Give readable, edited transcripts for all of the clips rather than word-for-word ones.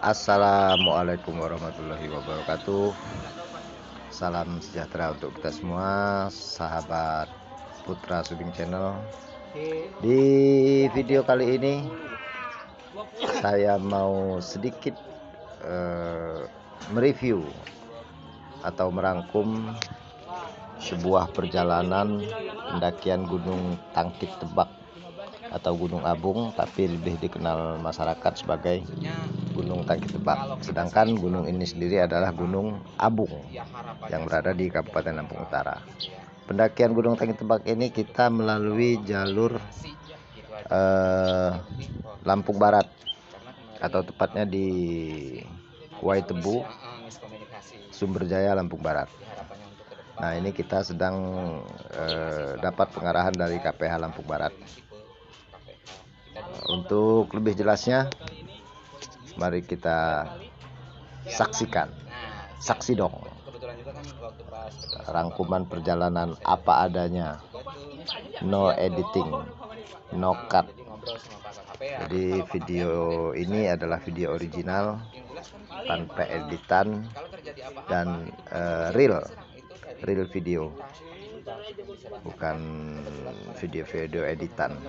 Assalamualaikum warahmatullahi wabarakatuh. Salam sejahtera untuk kita semua, sahabat Putra Subing Channel. Di video kali ini saya mau sedikit mereview atau merangkum sebuah perjalanan pendakian Gunung Tangkit Tebak atau Gunung Abung, tapi lebih dikenal masyarakat sebagai Gunung Tangkit Tebak. Sedangkan gunung ini sendiri adalah Gunung Abung yang berada di Kabupaten Lampung Utara. Pendakian Gunung Tangkit Tebak ini kita melalui jalur Lampung Barat, atau tepatnya di Waitebu, Sumberjaya, Lampung Barat. Nah, ini kita sedang dapat pengarahan dari KPH Lampung Barat. Untuk lebih jelasnya, mari kita saksikan. Saksi dong. Rangkuman perjalanan apa adanya. No editing, no cut. Jadi video ini adalah video original tanpa editan dan real video, bukan video editan.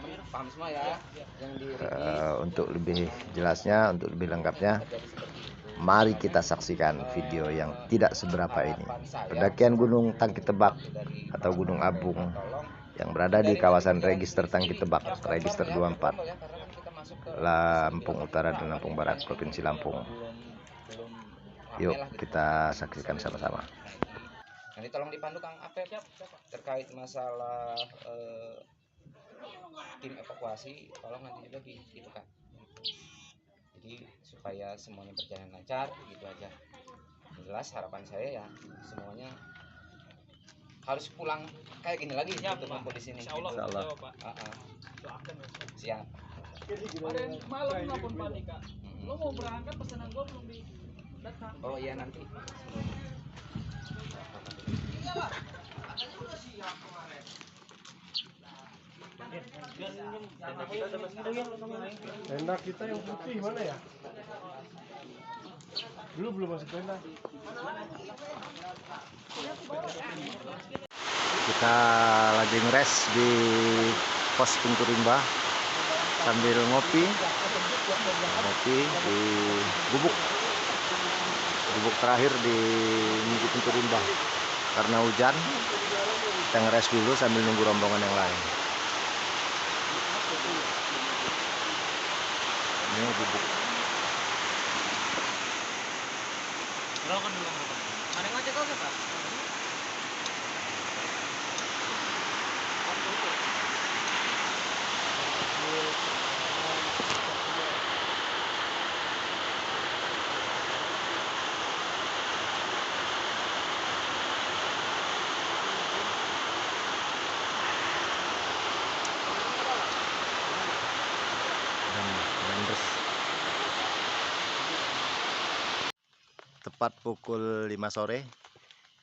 Untuk lebih jelasnya, untuk lebih lengkapnya, mari kita saksikan video yang tidak seberapa ini. Pendakian Gunung Tangkit Tebak atau Gunung Abung yang berada di kawasan Register Tangkit Tebak, Register 24, Lampung Utara dan Lampung Barat, Provinsi Lampung. Yuk kita saksikan sama-sama. Nanti tolong dipandu Kang Apep terkait masalah tim evakuasi, tolong nanti juga gitu Kak. Jadi supaya semuanya berjalan lancar, gitu aja. Jelas harapan saya ya semuanya harus pulang kayak gini lagi untuk ngumpul di sini. Insyaallah. Siap. Kemarin malam nelfon Pak Dika. Lo mau berangkat, pesanan gua belum di datang. Oh iya nanti. Tenda kita yang putih mana ya? Dulu belum masuk tenda. Kita lagi ngeres di pos Pintu Rimba sambil ngopi di gubuk terakhir di Pintu Rimba. Karena hujan, kita ngeres dulu sambil nunggu rombongan yang lain. Ini gubuk. Ada yang ngajak kau Pak? Tepat pukul 5 sore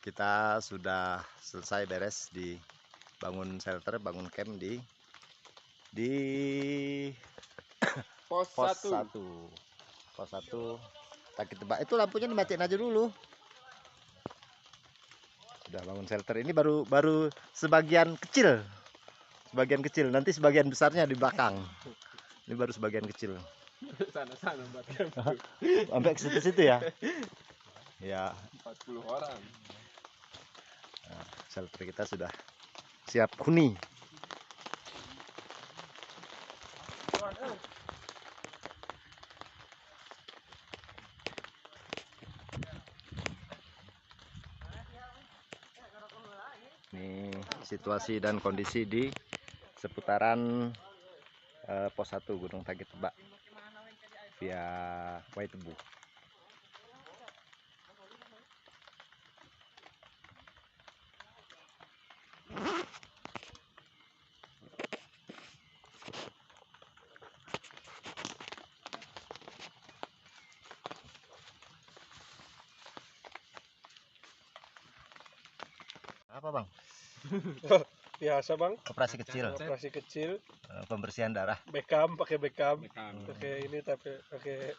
kita sudah selesai beres di bangun shelter, bangun camp di pos 1 Tangkit Tebak. Itu lampunya dimatiin aja dulu. Sudah bangun shelter, ini baru sebagian kecil, nanti sebagian besarnya di belakang. Ini baru sebagian kecil. Sana-sana buat Sampai ke situ ya. Ya, 40 orang. nah, shelter kita sudah siap huni. Ini situasi dan kondisi di seputaran pos 1 Gunung Tangkit Tebak via Waitebu. Apa bang? Biasa bang. Operasi kecil. Operasi kecil. Pembersihan darah. Pakai bekam. Pakai ini tapi pakai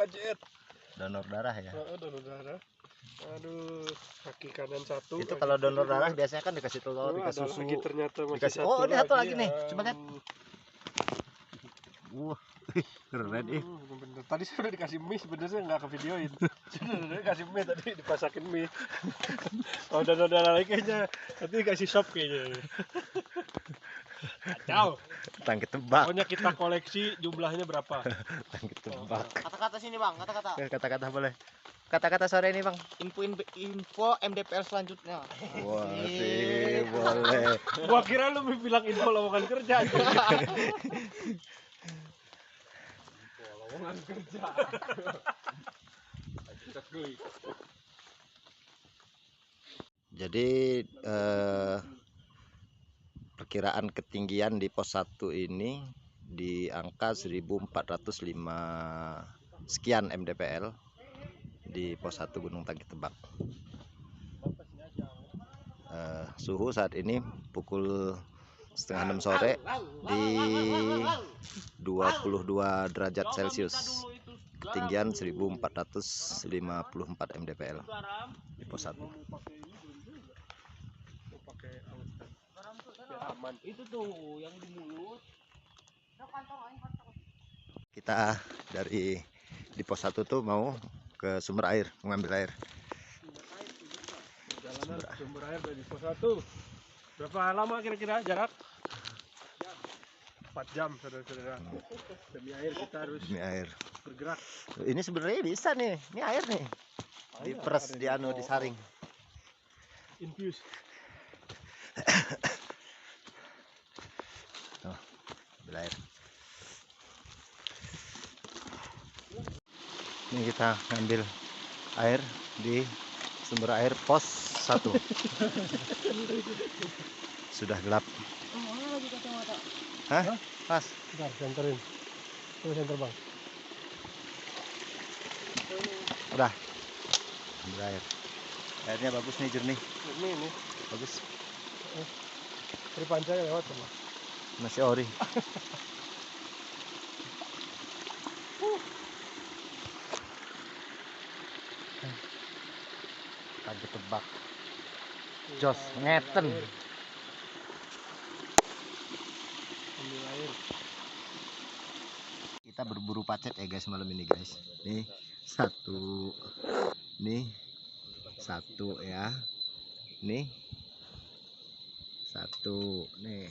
Pajet. Donor darah ya. Donor darah. Aduh, kaki kanan satu. Itu kaki kalau kiri donor dua. darah biasanya kan dikasih telur, dikasih Ada susu. lagi ternyata masih Dikasih. satu Oh, ini satu lagi nih. ya. Coba lihat. Wah, keren ih. Bener. Tadi saya udah dikasih mie sebenarnya nggak ke videoin. Sebenarnya dikasih mie tadi dipasakin mie. Kalau donor darah lagi kayaknya nanti dikasih sop kayaknya. Kacau. Tangki tebak. Pokoknya kita koleksi jumlahnya berapa? Tangki tebak. Kata-kata sini bang, kata-kata. Kata-kata boleh. Kata-kata sore ini bang. Info MDPL selanjutnya. Wah sih boleh. Gua kira lu bilang info lowongan kerja. Lowongan kerja. Jadi perkiraan ketinggian di pos 1 ini di angka 1405 sekian mdpl di pos 1 Gunung Tangki Tebak. Suhu saat ini pukul setengah 6 sore di 22 derajat Celcius, ketinggian 1454 mdpl di pos 1. Itu tuh yang di mulut. Kita dari di pos 1 tuh mau ke sumber air, mengambil air. Jalanan sumber air dari pos 1. Berapa lama kira-kira jarak? 4 jam saudara-saudara. Demi air kita harus Ini air. bergerak. Ini sebenarnya bisa nih. Ini air nih. Diperes, disaring. Infuse. Tuh, ambil air. Ini kita ngambil air di sumber air pos 1. Sudah gelap. Mana lagi kacamata? Hah? Pas. Bentar, senterin. Coba senter bang. Udah. Ambil air. Airnya bagus nih, jernih. Ini. Bagus. Tripanca lewat sama. Masih ori. Tangki Tebak. Jos ngeten. Ambil air. Kita berburu pacet ya guys malam ini guys. Nih satu, nih satu ya, nih satu, nih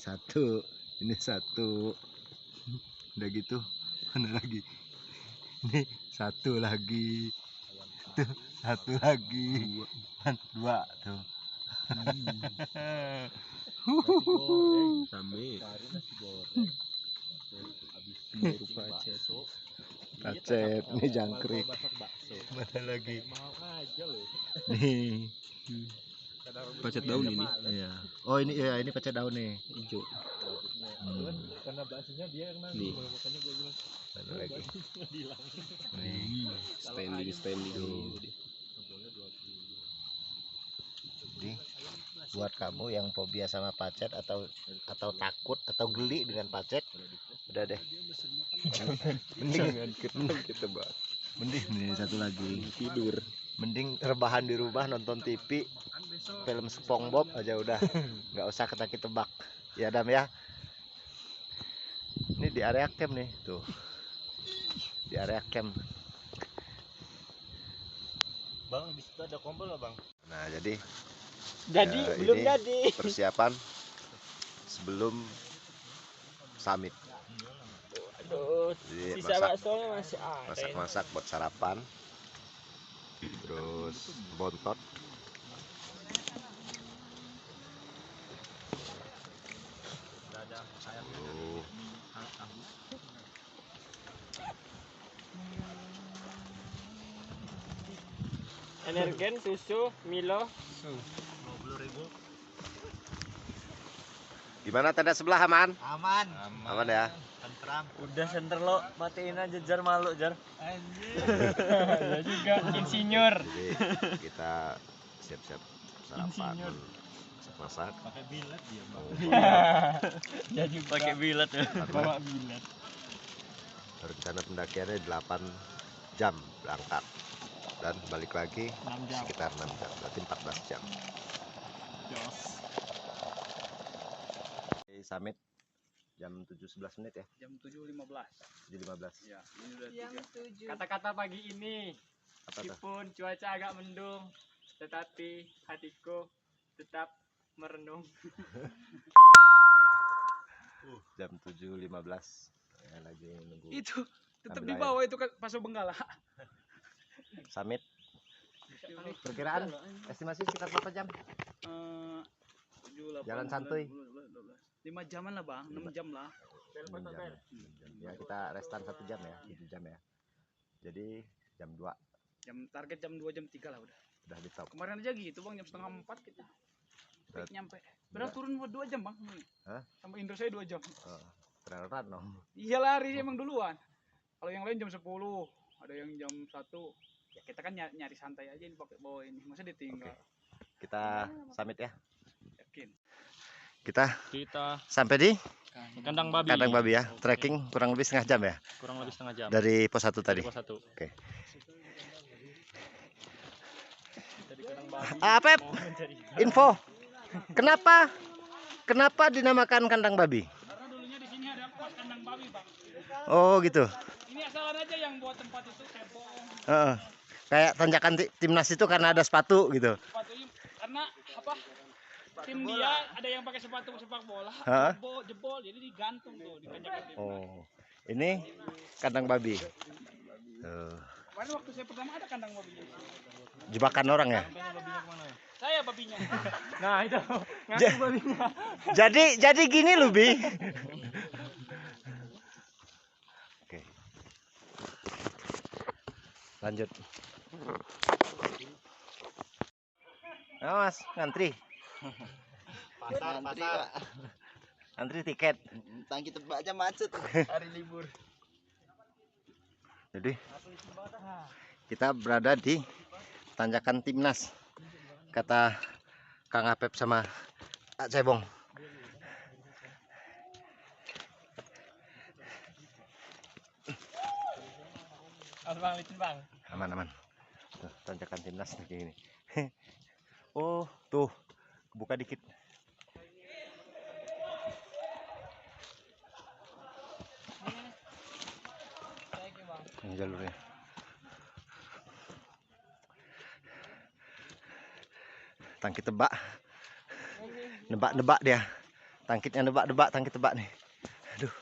satu, ini satu, udah gitu mana lagi, nih satu lagi, tuh satu lagi, dua tuh. Pacet, nih jangkrik, mana lagi, nih Pacet daun ini. iya. Oh ini ya, ini pacet daun nih Hijau. Karena baksonya dia yang Nih. makanya gue bilang mana lagi, nih Standing. Nih, buat kamu yang fobia sama pacet atau takut atau geli dengan pacet, udah deh. Mending Kita bahas. mending nih satu lagi. Tidur. Mending rebahan di rumah nonton TV, film SpongeBob aja udah. Nggak usah ke Tangki Tebak. Ya Dam ya. Ini di area camp nih, tuh. Di area camp. bang di situ ada kompol nggak bang? Nah, jadi Belum ini jadi. persiapan sebelum summit. Aduh, Jadi sisa baksonya masih ada. masak-masak buat sarapan, terus bontot, tuh. Energen, susu, Milo. Gimana tenda sebelah aman? Aman. Aman ya. Tentram. Udah senter lo, matiin aja jar malu jar. Anjir. Ya juga insinyur. Jadi kita siap-siap sarapan, masak-masak. Pakai bilet dia bang. Ya juga. Pakai bilet ya. Bawa bilet. Rencana pendakiannya 8 jam berangkat dan balik lagi 6 jam. sekitar 6 jam, berarti 14 jam. Jos. Summit jam 7.11 menit ya. Jam 7.15. 7.15. Ya, ini udah Jam 3. 7. Kata-kata pagi ini, Apa tuh? meskipun cuaca agak mendung, tetapi hatiku tetap merenung. Jam 7.15 ya, lagi nunggu Itu tetap Ambil di air. bawah itu Paso Benggala. summit. Perkiraan estimasi sekitar berapa jam? 7, 8, Jalan santuy. 5 jaman lah bang, 6 jam lah. 6 jam, ya. 6 jam. Ya kita restan 1 jam ya, 7 jam ya. Jadi jam 2 Target jam 2, jam 3 lah udah. udah di top. Kemarin aja gitu bang, jam setengah 4 kita nyampe. Berapa Enggak. turun buat 2 jam bang? Hah? Sampai Indro saya 2 jam. Oh, trail run dong. Iya lari emang duluan. Kalau yang lain jam 10, ada yang jam 1. Ya kita kan nyari santai aja ini pakai bawa ini. Masa ditinggal? Kita summit ya. Yakin. Kita Kita sampai di kandang babi. kandang babi ya. Trekking kurang lebih setengah jam ya Kurang lebih setengah jam. dari pos 1 tadi. Pos 1. Oke. Dari kandang babi. Apa? Mau mencari ikan. Info. Kenapa dinamakan kandang babi? Karena dulunya di sini ada pos kandang babi bang. Oh gitu. Ini asalan aja yang buat tempat itu cebong. Heeh. Kayak tanjakan timnas itu karena ada sepatu gitu. Sepatunya karena apa? Tim dia ada yang pakai sepatu sepak bola, Hah? jebol, jadi digantung tuh di tanjakan tim. Oh. Ini kandang babi. Kemarin waktu saya pertama ada kandang babinya. Jebakan orang ya. Saya babinya. Nah itu Ja- ngaku babinya. Jadi gini loh Bi. Oke. Lanjut. Nah, Mas, ngantri. Pasar. Antri tiket. Tangki tebak aja macet. Hari libur. Jadi kita berada di tanjakan timnas. Kata Kang Apep sama Kak Cebong. Bang, licin bang. Aman. Tuh, tanjakan timnas nih kayak gini. Oh, tuh. Buka dikit. Ini jalurnya. Tangki tebak. Nebak-nebak dia. Tangkitnya nebak-nebak, tangki tebak nih. Aduh.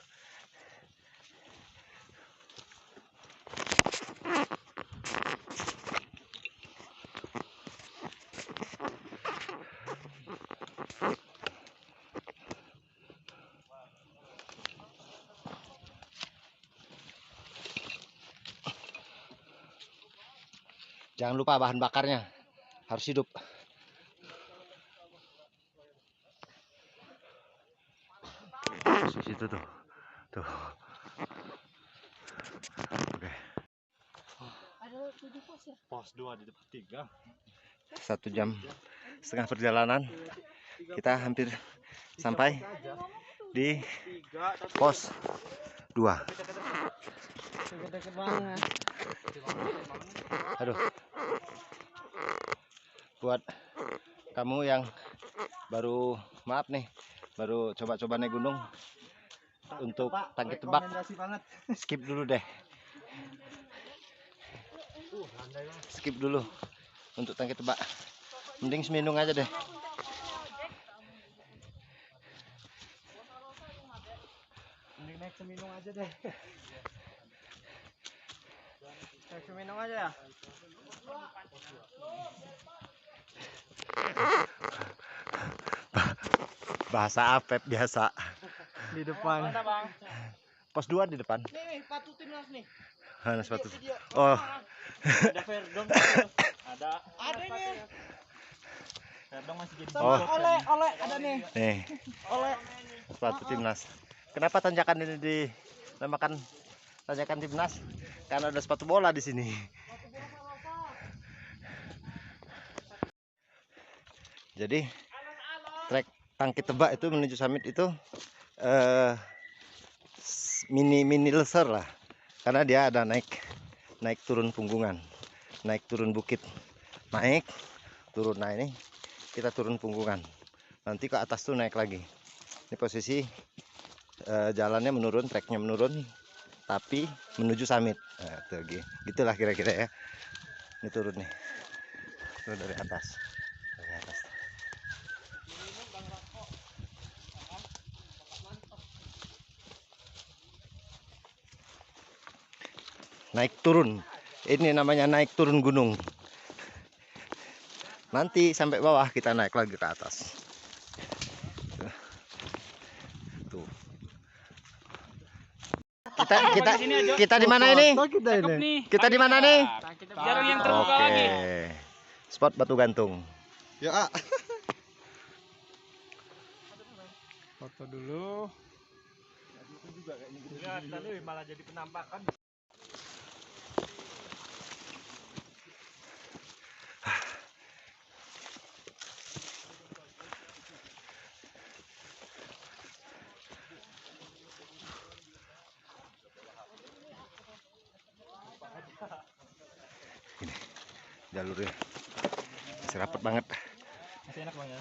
Jangan lupa bahan bakarnya harus hidup. Di situ tuh. Tuh. Oke. Ada 7 pos ya? Pos 2 di depan 3. 1 jam setengah perjalanan. Kita hampir sampai di pos 2. Deket-deket banget. Aduh. Buat kamu yang baru, maaf nih, baru coba-coba naik gunung, untuk tangki tebak skip dulu deh. Skip dulu untuk tangki tebak. Mending seminung aja deh. Mending naik seminung aja deh. Naik seminung aja ya. Bahasa Apep biasa. Di depan. Bang. Pos 2 di depan. Nih, sepatu timnas nih. Mana sepatu? Oh, Ada Verdong. Ada. Ada nih. Verdong masih jadi. Oh. Oleh ada nih. nih Oleh. sepatu timnas. Kenapa tanjakan ini dinamakan tanjakan timnas? Karena ada sepatu bola di sini. Jadi trek tangki tebak itu menuju summit itu mini leser lah. karena dia ada naik turun punggungan, naik turun bukit, naik turun. Nah ini kita turun punggungan, nanti ke atas tuh naik lagi. Ini posisi jalannya menurun, treknya menurun, tapi menuju summit. Nah, tuh, gitulah kira-kira ya. Ini turun nih, turun dari atas. Naik turun, ini namanya naik turun gunung. Nanti sampai bawah kita naik lagi ke atas. Tuh. Kita di mana ini? Cakep nih. Kita di mana nih? Jarang yang terbuka Oke. lagi. Spot batu gantung. Ya, Foto dulu. Ya, tadi malah jadi penampakan. Ini jalurnya masih rapet banget. Masih enak Bang ya.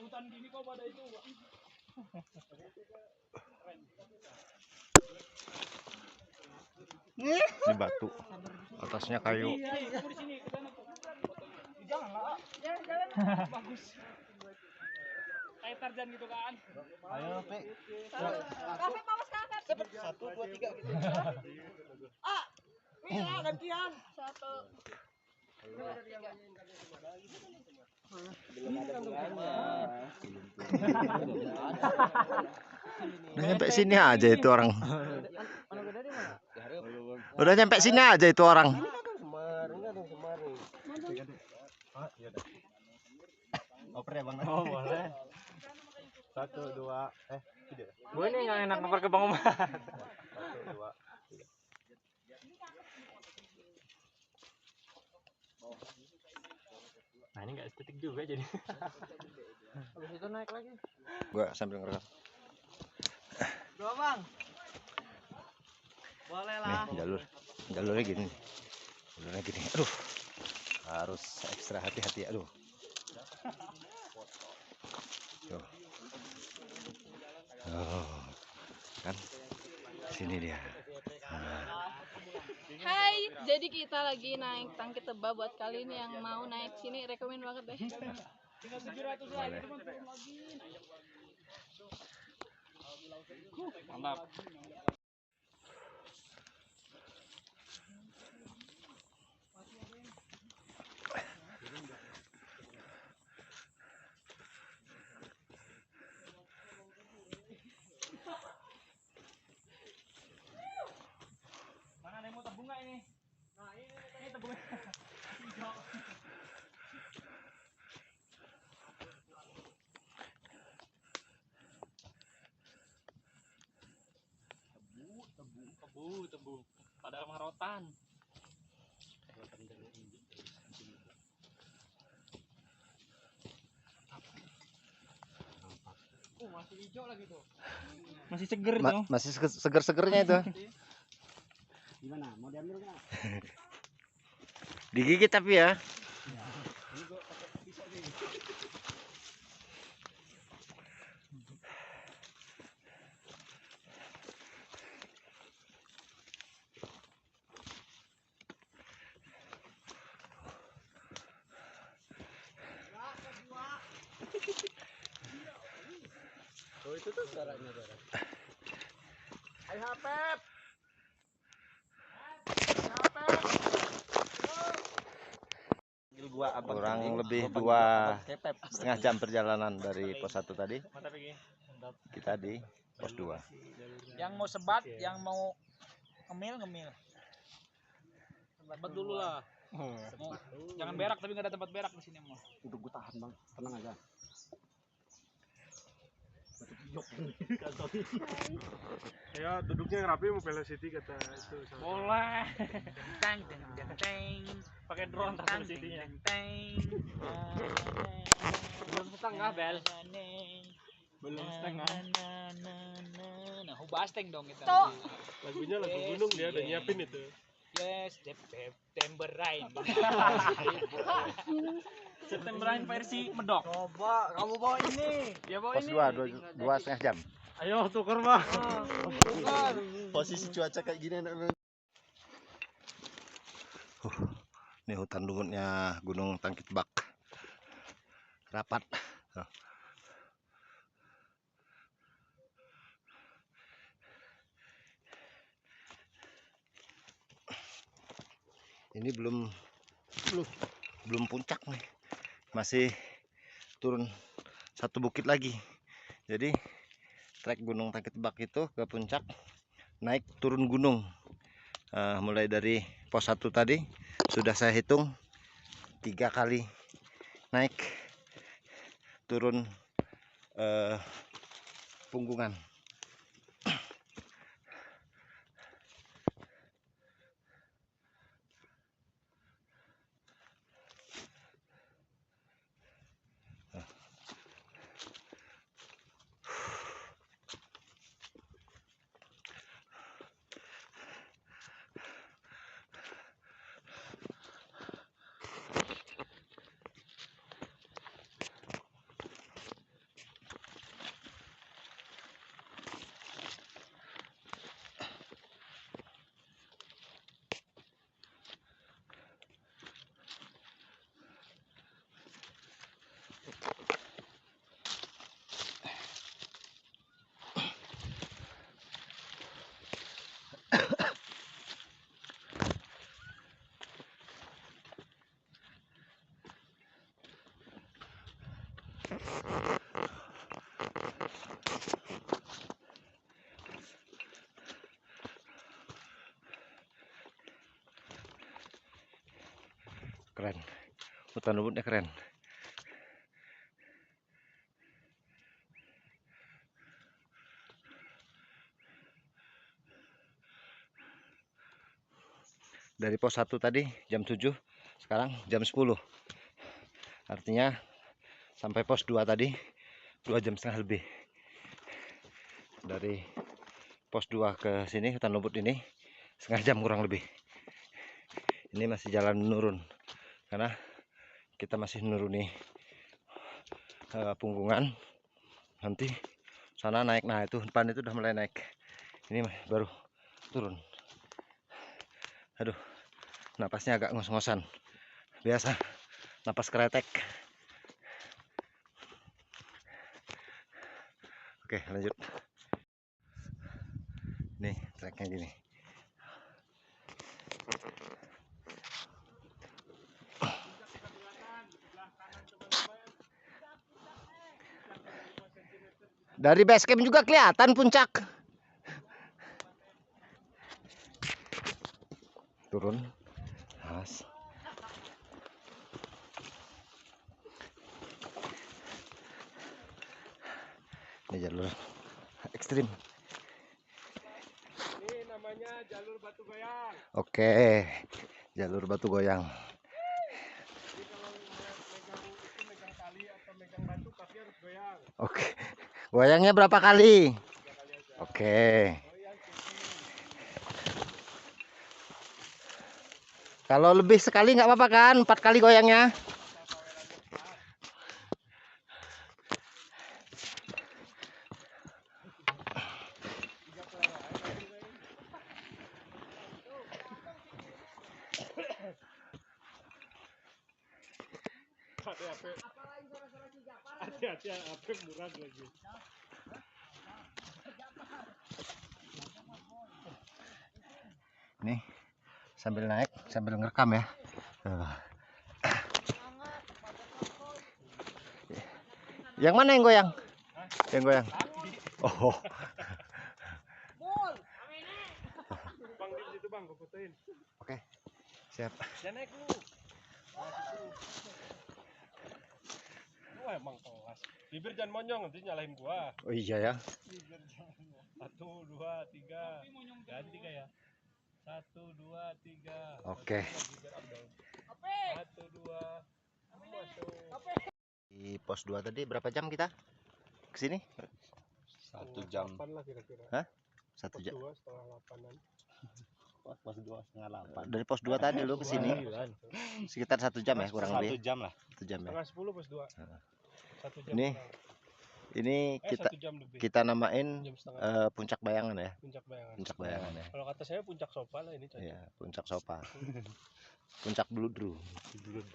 Hutan gini kok pada itu. Ini batu, atasnya kayu. Janganlah. Jalan. Bagus. Kayak Tarzan gitu kan. ayo Pe. Kafe paus kakak. 1, 2, 3 gitu. Ah, Mira gantian. 1. Udah nyampe sini aja itu orang. Udah nyampe sini aja itu orang. Oper ya Bang. Oh, boleh. 1, 2, 3. Gue ini nggak enak nomor ke Bang Umar. 1, 2. Nah ini nggak estetik juga jadi. Habis itu naik lagi. Gua sambil ngerekam. 2 Bang. Boleh lah. Nih jalurnya gini. Aduh, harus ekstra hati-hati. Aduh. Tuh. Oh, kan sini dia. Hai, jadi kita lagi naik Tangki Tebak. Buat kali ini yang mau naik sini, rekomen banget deh. Tinggal 700 lagi teman turun lagi. Mantap. Mana ada yang mau tabung nggak ini? Nah ini tabungnya. Tebu. Padahal mah rotan. Masih hijau lagi tuh. Masih seger tuh. Masih seger-segernya itu. Gimana? Mau diambil enggak? Digigit tapi ya. Oh itu tuh suaranya darah. Ayo Pep. Kurang lebih 2,5 jam perjalanan dari pos 1 tadi. Kita di pos 2. Yang mau sebat, yang mau ngemil. Sebat dulu lah. Jangan berak, tapi nggak ada tempat berak di sini mah. Udah gue tahan bang, tenang aja. Ya duduknya yang rapi mau Velocity kata itu. Boleh. Teng teng teng teng. Pakai drone teng teng teng teng. Belum setengah bel. Belum setengah. Nah, hubasteng dong kita. Lagunya lagu gunung dia udah nyiapin itu. Yes, September Rain. September Rain versi medok. Coba kamu bawa ini. Ya bawa Pos ini. 2,5 jam. Ayo tuker bang. Posisi cuaca kayak gini enak. Ini hutan lumutnya Gunung Tangki Tebak. Rapat. Ini belum puncak nih. Masih turun satu bukit lagi. Jadi trek Gunung Tangki Tebak itu ke puncak, naik turun gunung. Mulai dari pos 1 tadi sudah saya hitung 3 kali naik turun punggungan. Keren, hutan lumutnya keren. Dari pos 1 tadi jam 7, sekarang jam 10. Artinya sampai pos 2 tadi 2,5 jam lebih. Dari pos 2 ke sini hutan lumut ini setengah jam kurang lebih. Ini masih jalan menurun karena kita masih menuruni punggungan. Nanti sana naik, nah itu depan itu udah mulai naik. Ini baru turun. Aduh, napasnya agak ngos-ngosan. Biasa napas kretek. Oke, lanjut. Nih treknya gini. Dari base camp juga kelihatan puncak. Turun. Mas. Ini jalur ekstrim. Ini namanya jalur batu goyang. Oke, jalur batu goyang. Jadi kalau megang tali atau megang batu kaki harus goyang. Oke, goyangnya berapa kali? 3 kali aja. Oke. Kalau lebih sekali nggak apa-apa kan? 4 kali goyangnya. Hati-hati apa murah lagi. Nih, sambil naik, sambil ngerekam ya. Yang mana yang goyang? Yang goyang. Oh. Bang di situ bang, gue fotoin. Oke. Siap. Jangan naik lu. emang kelas. Bibir jangan monyong nanti nyalahin gua. Oh iya ya. Bibir jangan monyong. 1, 2, 3. Ganti kayak. 1, 2, 3. Oke. Bibir up down. 1, 2. Masuk. Di pos 2 tadi berapa jam kita kesini? 1 jam. 8 lah kira-kira. Hah? 1 Pos jam. 2 setengah 8-an. Pos 2 setengah 8. Dari pos 2 tadi lu kesini sekitar 1 jam ya kurang 1 lebih. jam lah. 1 jam ya. Setengah 10 pos 2. 1 jam. Ini ini kita 1 jam lebih. kita namain Jam setengah. puncak bayangan ya. Puncak bayangan. Puncak bayangan ya. Kalau kata saya puncak sopa lah ini cocok. Iya, puncak sopa. Puncak bludru.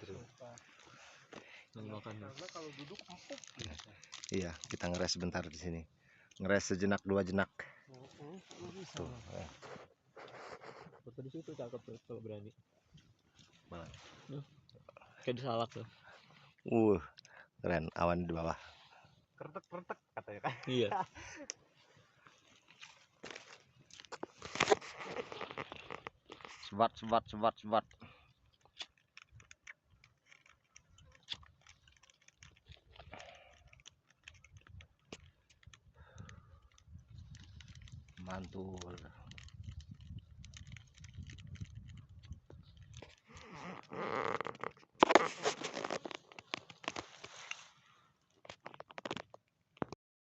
Sopa. Karena kalau duduk empuk. Iya, kita ngeres sebentar di sini. Ngeres sejenak 2 jenak. Tuh. Foto di situ cakep tuh kalau berani. Mana? Kayak di salak tuh. Keren awan di bawah. Kertek katanya kan. Iya. Sebat. Mantul.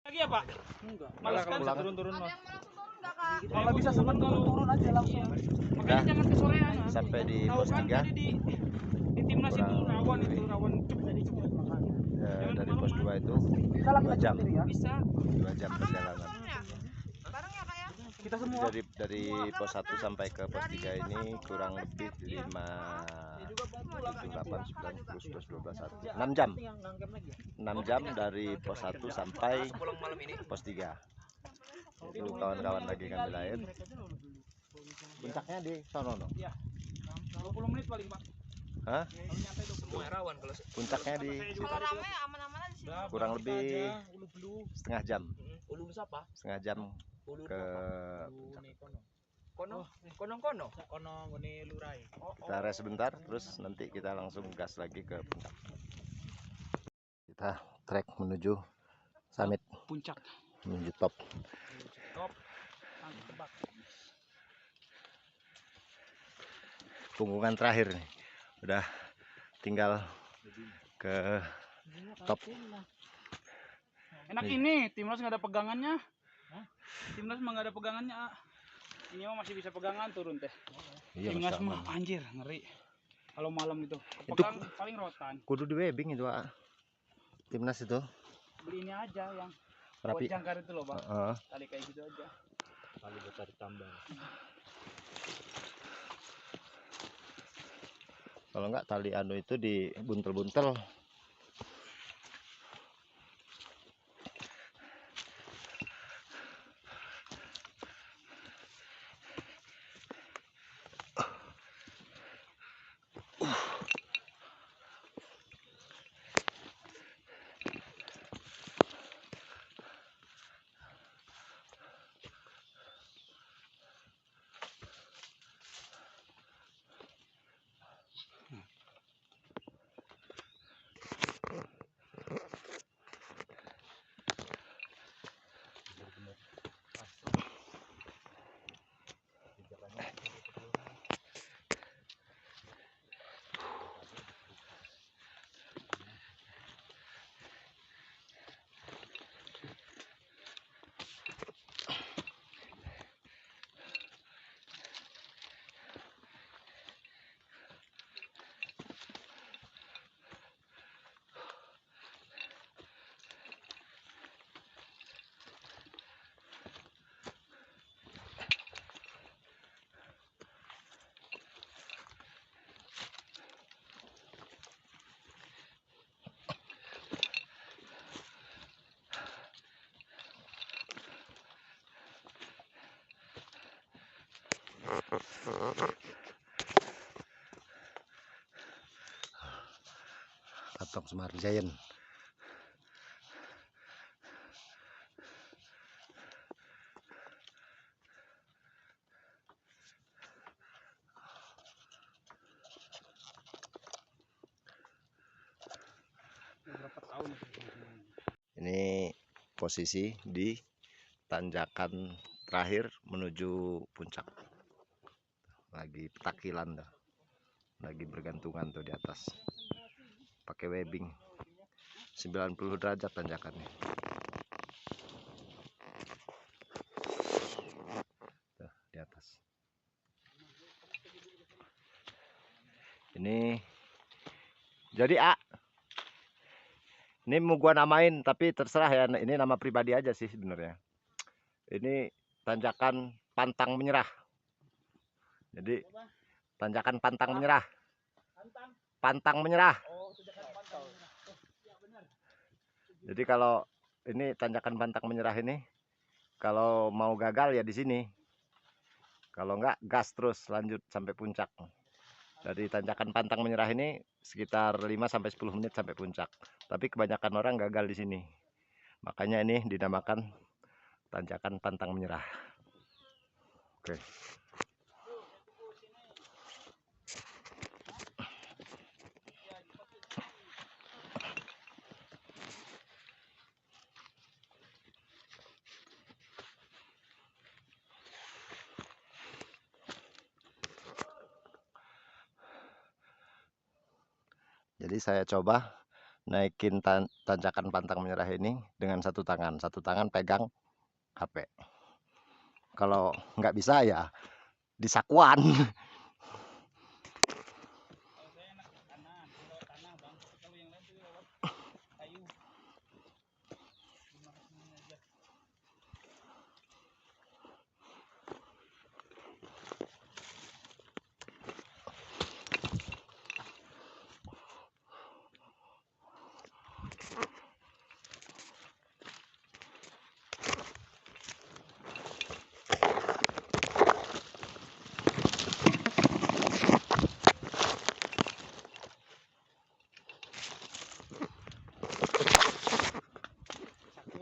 Lagi ya Pak? Enggak. Malas kan pulang. turun-turun Ada mah. yang mau langsung turun nggak kak? Kalau bisa sempat turun aja langsung. Makanya Dah. jangan kesorean. Sampai di Tahu pos kan 3. tadi di timnas itu Kurang rawan lebih. itu rawan cepet makanya. Dari pos 2 itu Bisa lah 2 jam. Bisa. 2 jam perjalanan. Bareng ya kak ya? Kita semua. Dari pos 1 sampai ke pos 3 ini kurang lebih 5 7, 8, 9, 10, 11, 12, 1 6 jam. 6 jam dari pos 1 sampai pos 3. Itu kawan-kawan lagi ngambil air. Puncaknya di sono no. 20 menit paling Pak. Hah? Kalau nyantai 20 rawan kalau Puncaknya di Kalau rame aman-aman aja sih. kurang lebih setengah jam. Ulu siapa? Setengah jam Ulu ke kono. Kono. Kono ngene lurai. kita rest sebentar terus nanti kita langsung gas lagi ke puncak. Kita trek menuju summit, puncak. menuju top. Tangki Tebak. Punggungan terakhir nih. Udah tinggal ke top. Enak ini, timnas nggak ada pegangannya. Timnas mah nggak ada pegangannya. Ini mah masih bisa pegangan turun teh. Iya, Timnas Mas, mah anjir ngeri. Kalau malam itu, Itu- pegang paling rotan. kudu di webbing itu, timnas itu Beli ini aja yang buat rapi. jangkar itu loh bang. Heeh. Tali kayak gitu aja. Kali besar tambang. Kalau enggak tali anu itu dibuntel-buntel. Atong Semar Giant. Berapa tahun? Ini posisi di tanjakan terakhir menuju puncak. Lagi petakilan tuh. Lagi bergantungan tuh di atas. Pakai webbing. 90 derajat tanjakannya. Tuh, di atas. Ini jadi ini mau gua namain tapi terserah ya, ini nama pribadi aja sih sebenarnya. Ini tanjakan pantang menyerah. Jadi tanjakan pantang menyerah. Pantang menyerah. Jadi kalau ini tanjakan pantang menyerah ini, kalau mau gagal ya di sini. Kalau enggak gas terus lanjut sampai puncak. Dari tanjakan pantang menyerah ini sekitar 5-10 menit sampai puncak. Tapi kebanyakan orang gagal di sini. Makanya ini dinamakan tanjakan pantang menyerah. Oke. Jadi saya coba naikin tanjakan pantang menyerah ini dengan satu tangan. Satu tangan pegang HP. Kalau nggak bisa ya disakuan.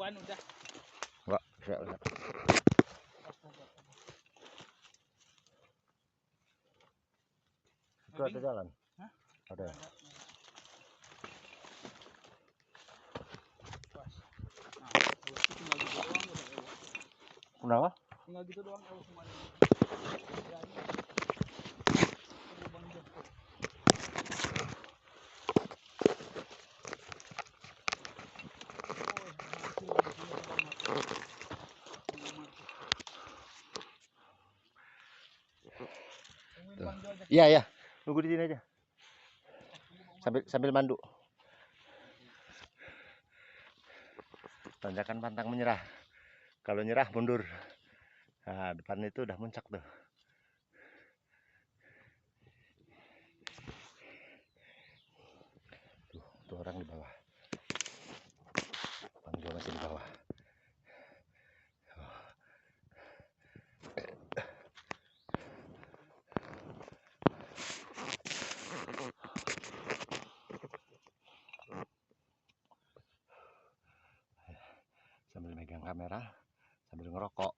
Sakuan udah. Enggak, enggak. Itu ada jalan. Hah? Ada. Kenapa? Tinggal gitu doang semuanya. Iya, iya. Tunggu di sini aja. Sambil mandu. Tanjakan pantang menyerah. Kalau nyerah mundur. Nah, depan itu udah muncak tuh. Tuh orang di bawah. Depan gua masih di bawah. Sambil megang kamera, sambil ngerokok.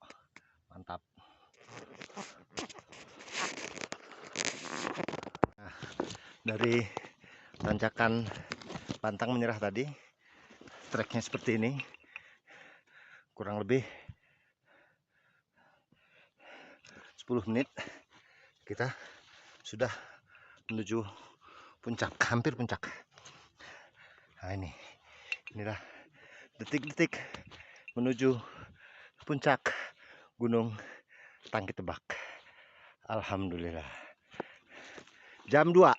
Mantap. Nah, dari tanjakan pantang menyerah tadi, treknya seperti ini. Kurang lebih 10 menit kita sudah menuju puncak, hampir puncak. Nah, inilah detik-detik menuju puncak Gunung Tangkit Tebak. Alhamdulillah. Jam 2.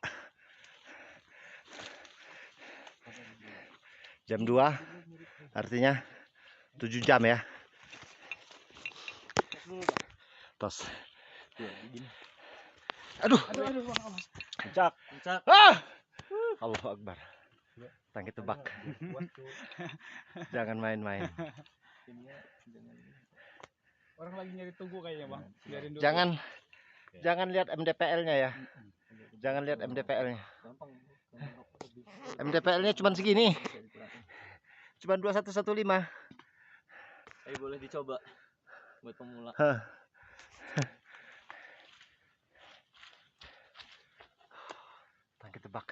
Jam 2 artinya 7 jam ya. Tos. Aduh. Puncak. Allahu Akbar. Tangkit Tebak. Jangan main-main. Orang lagi nyari tunggu kayaknya, Bang. Biarin dulu. Jangan lihat MDPL-nya ya. Jangan lihat MDPL-nya. MDPL-nya cuma segini. Cuma 2115. Ayo boleh dicoba buat pemula. Tangkit Tebak.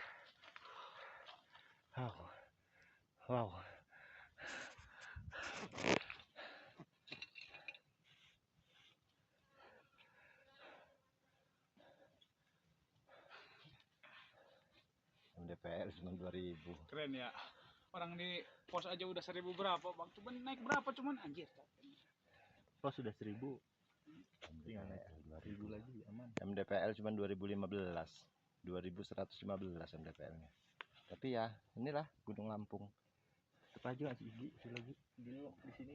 Wow. 2000. Keren ya. Orang di pos aja udah 1000 berapa bang, cuman naik berapa cuman anjir. Pos sudah 1000. Tinggal naik 2000. 1000 lagi aman. MDPL cuma 2015. 2115 MDPL-nya. Tapi ya, inilah Gunung Lampung. Tetap aja ngasih gigi lagi. Gini loh di sini.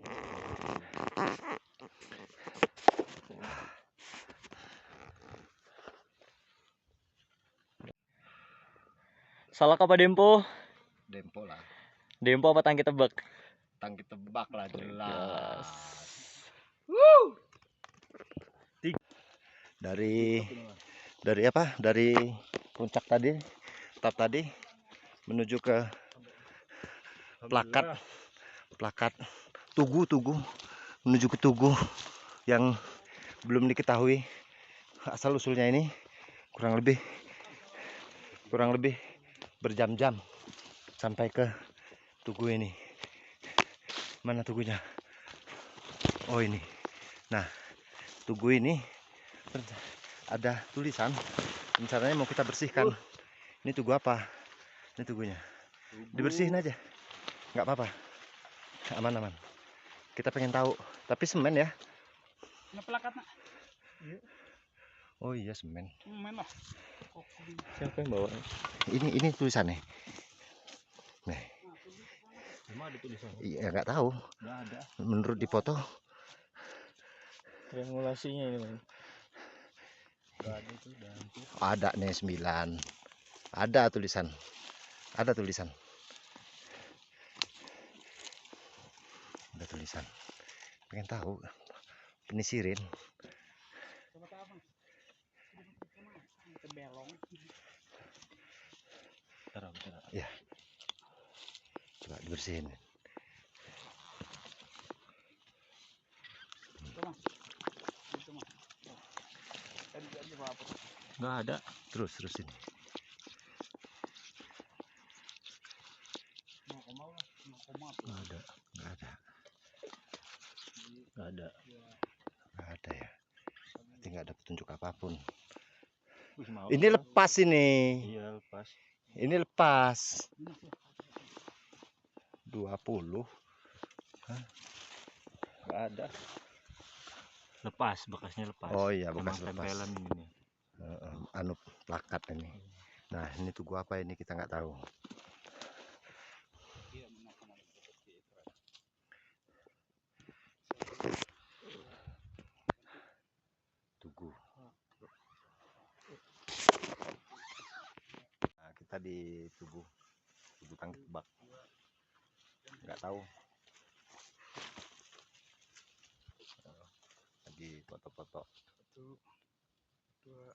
Salah apa Dempo? Dempo lah. Dempo apa Tangki Tebak? Tangki Tebak lah jelas. Dari apa? Dari puncak tadi, top tadi menuju ke plakat Tugu menuju ke Tugu yang belum diketahui asal usulnya. Ini kurang lebih berjam-jam sampai ke Tugu ini. Mana Tugunya? Oh ini. Nah, Tugu ini ada tulisan rencananya mau kita bersihkan. Ini Tugu apa? Ini Tugunya. Dibersihin aja, nggak apa-apa, aman. Kita pengen tahu, tapi semen ya. Nah pelakat nak. Oh iya semen. Semen lah. Siapa yang bawa? Ini tulisannya. Nih. Emang ada tulisan? Iya nggak tahu. Nggak ada. Menurut di foto. Triangulasinya ini bang. Nggak ada itu. Ada nih 9. Ada tulisan. Ada tulisan. Pengen tahu. Penisirin. Ya. Coba dibersihin. Nggak ada. Terus ini. Nggak ada ya. Berarti nggak ada petunjuk apapun. Ini lepas ini. Iya lepas. Ini lepas. 20. Hah? Nggak ada. Lepas, bekasnya lepas. Oh iya, Sama bekas lepas. tempelan ini. Anu plakat ini. Nah, ini Tugu apa ini kita nggak tahu. Tugu. Nah, kita di Tugu Tangki Tebak. Nggak tahu. Lagi foto-foto. 1, 2.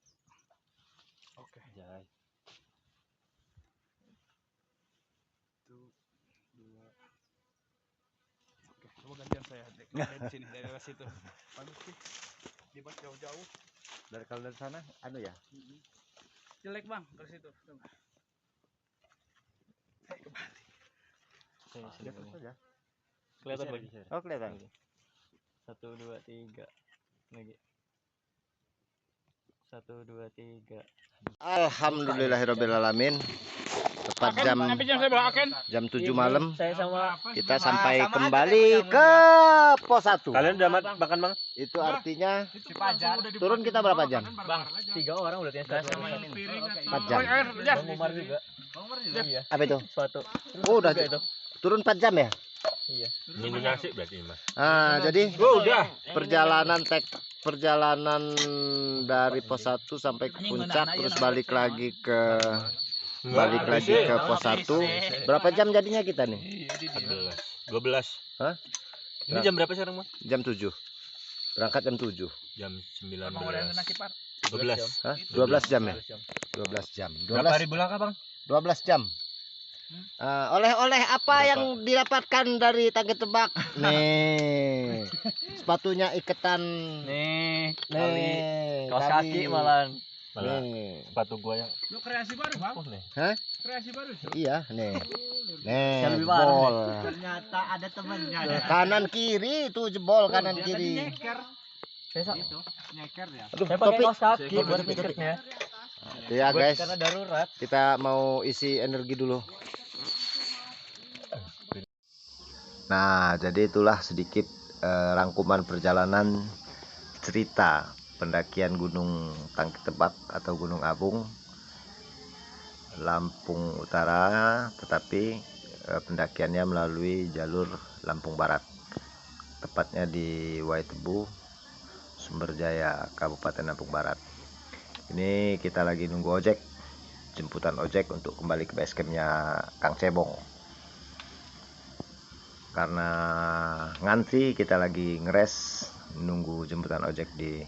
Oke. Jai. 1, 2. Oke, coba gantian saya. Dari sini, dari arah situ. Bagus sih. Dibuat jauh-jauh. Kalau dari sana, anu ya? Jelek bang, dari situ. Coba. Kembali. Lihat terus aja. Kelihatan Bisa, bagi. Oh kelihatan. 1, 2, 3. Lagi. 1, 2, 3. Alhamdulillahirobbilalamin. Tepat Nanti jam saya bawa Aken. jam 7 malam Saya sama kita sampai kembali ke pos 1. Kalian udah makan bang? Itu artinya Si Pajar. turun kita berapa jam? Bang, 3 orang udah tinggal sama ini. 4 jam. Bang Umar juga. Iya. Apa itu? Sepatu. Oh, udah Juga itu. turun 4 jam ya? Iya. Minggu nasi berarti mas. Ah, jadi Udah. perjalanan dari pos 1 sampai ke puncak terus balik lagi ke pos 1. Berapa jam jadinya kita nih? 14. 12. Hah? Ini jam berapa sekarang mas? Jam 7. Berangkat jam 7. Jam 19. 12. 12 Hah? 12 jam ya? 12 jam. Berapa ribu langkah bang? 12 jam. Oleh-oleh apa Berapa? yang didapatkan dari Tangki Tebak? Nih. Sepatunya iketan. Nih, Nih. kaos tali. kaki malahan. Malah Nih. sepatu gua yang Lu kreasi baru bang? nih. Hah? Kreasi baru. Iya, nih. Yang lebih Jebol. Ternyata ada temennya. Kanan kiri itu jebol kanan kiri. Saya Nyeker ya. Aduh, pakai topi. kaos kaki buat piketnya. Nah, itu ya guys, Karena darurat. kita mau isi energi dulu. Nah, jadi itulah sedikit rangkuman perjalanan cerita pendakian Gunung Tangkit Tebak atau Gunung Abung, Lampung Utara, tetapi pendakiannya melalui jalur Lampung Barat, tepatnya di Waitebu, Sumberjaya, Kabupaten Lampung Barat. Ini kita lagi nunggu ojek, jemputan ojek untuk kembali ke base campnya Kang Cebong. Karena ngantri, kita lagi ngeres nunggu jemputan ojek di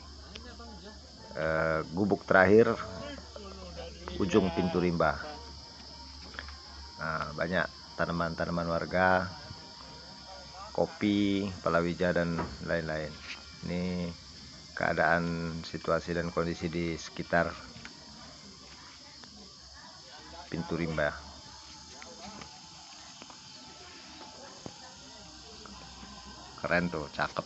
gubuk terakhir ujung pintu rimba. Nah, banyak tanaman-tanaman warga, kopi, palawija dan lain-lain. Ini keadaan situasi dan kondisi di sekitar pintu rimba. Keren tuh, cakep.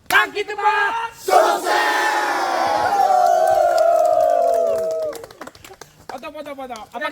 Tangkit Tebak sukses. Foto. Apa